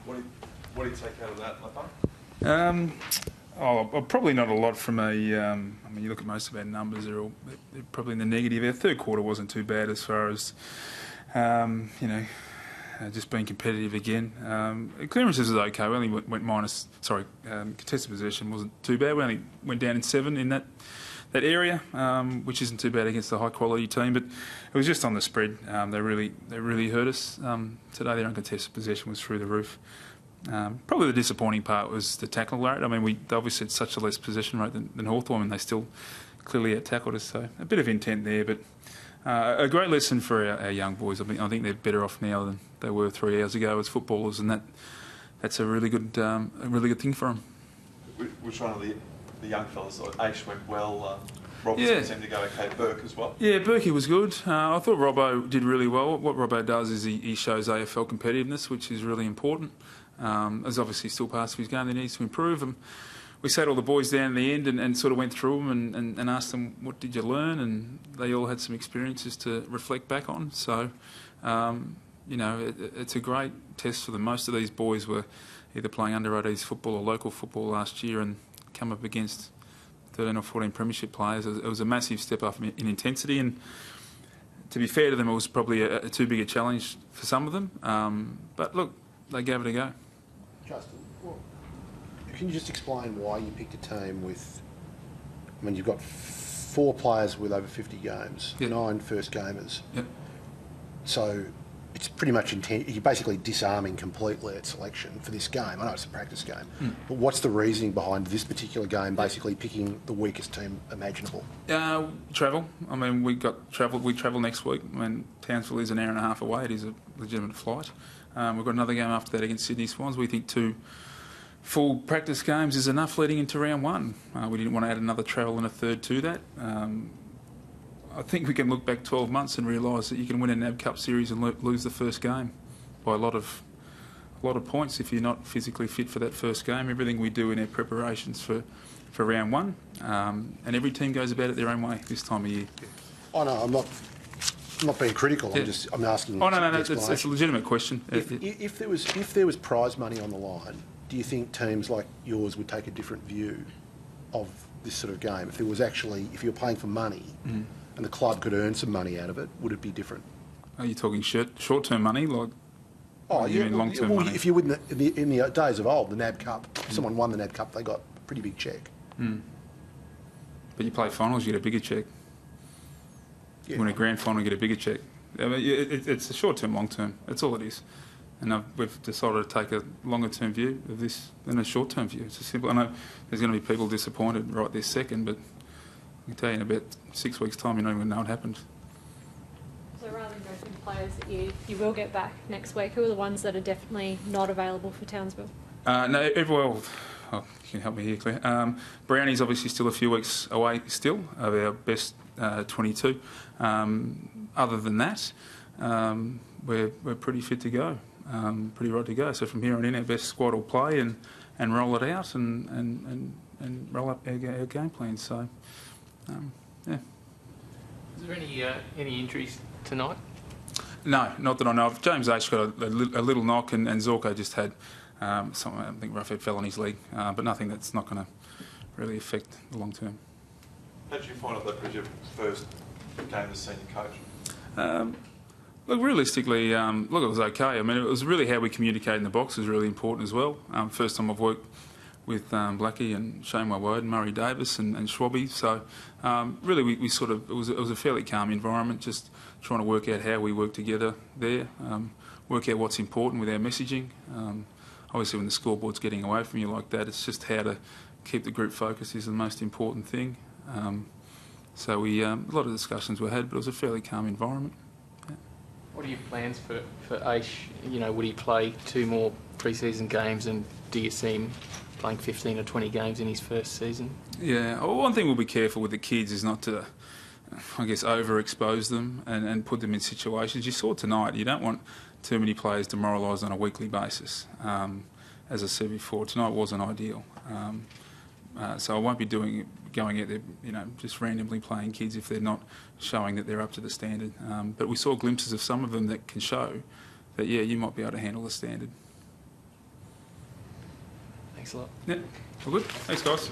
What do you take out of that, Leppo? Probably not a lot from a. I mean, you look at most of our numbers; they're probably in the negative. Our third quarter wasn't too bad as far as, just being competitive again. Clearances was okay. We only went minus. Contested possession wasn't too bad. We only went down in 7 in that area, which isn't too bad against a high quality team. But it was just on the spread. They really hurt us today. Their uncontested possession was through the roof. Probably the disappointing part was the tackle rate. I mean, they obviously had such a less possession rate than Hawthorn, and they still clearly out-tackled us. So a bit of intent there, but a great lesson for our young boys. I think they're better off now than they were 3 years ago as footballers, and that's a really good thing for them. Which one of the young fellas? Aish went well. Robertson seemed to go okay. Burke as well. Yeah, Burkey was good. I thought Robbo did really well. What Robbo does is he shows AFL competitiveness, which is really important. There's obviously still parts of his game that needs to improve. And we sat all the boys down in the end and sort of went through them and asked them, what did you learn? And they all had some experiences to reflect back on. So, it's a great test for them. Most of these boys were either playing under-18s football or local football last year and come up against 13 or 14 premiership players. It was a massive step up in intensity, and to be fair to them, it was probably a too big a challenge for some of them. But look, they gave it a go. Justin, can you just explain why you picked a team with... I mean, you've got 4 players with over 50 games, 9 first gamers. Yep. So it's pretty much you're basically disarming completely at selection for this game. I know it's a practice game, but what's the reasoning behind this particular game, basically picking the weakest team imaginable? Travel. I mean, we travel next week. I mean, Townsville is an hour and a half away. It is a legitimate flight. We've got another game after that against Sydney Swans. We think 2 full practice games is enough leading into round 1. We didn't want to add another travel and a third to that. I think we can look back 12 months and realise that you can win a NAB Cup series and lose the first game by a lot of points if you're not physically fit for that first game. Everything we do in our preparations for round 1, and every team goes about it their own way this time of year. Oh no, I'm not being critical. Yeah. I'm asking. Oh no, it's a legitimate question. If there was prize money on the line, do you think teams like yours would take a different view of this sort of game? If you're paying for money and the club could earn some money out of it, would it be different? Are you talking short-term money, like? Oh, you mean long-term money? If you win in the days of old, the NAB Cup, someone won the NAB Cup, they got a pretty big cheque. But you play finals, you get a bigger cheque. You win a grand final, you get a bigger cheque. I mean, it's a short-term, long-term. That's all it is. And we've decided to take a longer-term view of this than a short-term view. It's simple. I know there's going to be people disappointed right this second, but I can tell you in about 6 weeks' time, you're not even going to know what happened. So rather than go through the players that you will get back next week, who are the ones that are definitely not available for Townsville? You can help me here, Claire. Brownie's obviously still a few weeks away still of our best 22. Other than that, we're pretty fit to go, pretty right to go. So from here on in, our best squad will play and roll it out and roll up our game plan. So, yeah. Is there any injuries tonight? No, not that I know of. James H got a little knock, and Zorko just had something. I think Ruffhead fell on his leg, but nothing that's not going to really affect the long term. How did you find out that was your first game as senior coach? Look, realistically, it was okay. I mean, it was really how we communicate in the box was really important as well. First time I've worked with Blackie and Shane Woden, Murray Davis and Schwabby. So really we sort of, it was a fairly calm environment, just trying to work out how we work together there, work out what's important with our messaging. Obviously when the scoreboard's getting away from you like that, it's just how to keep the group focused is the most important thing. So a lot of discussions were had, but it was a fairly calm environment. Yeah. What are your plans for Aish? You know, would he play 2 more pre-season games, and do you see him playing 15 or 20 games in his first season? Yeah, well, one thing we'll be careful with the kids is not to, I guess, overexpose them and put them in situations. You saw tonight, you don't want too many players demoralised on a weekly basis. As I said before, tonight wasn't ideal. So I won't be going out there, just randomly playing kids if they're not showing that they're up to the standard. But we saw glimpses of some of them that can show that, yeah, you might be able to handle the standard. Thanks a lot. Yeah, all good. Thanks, guys.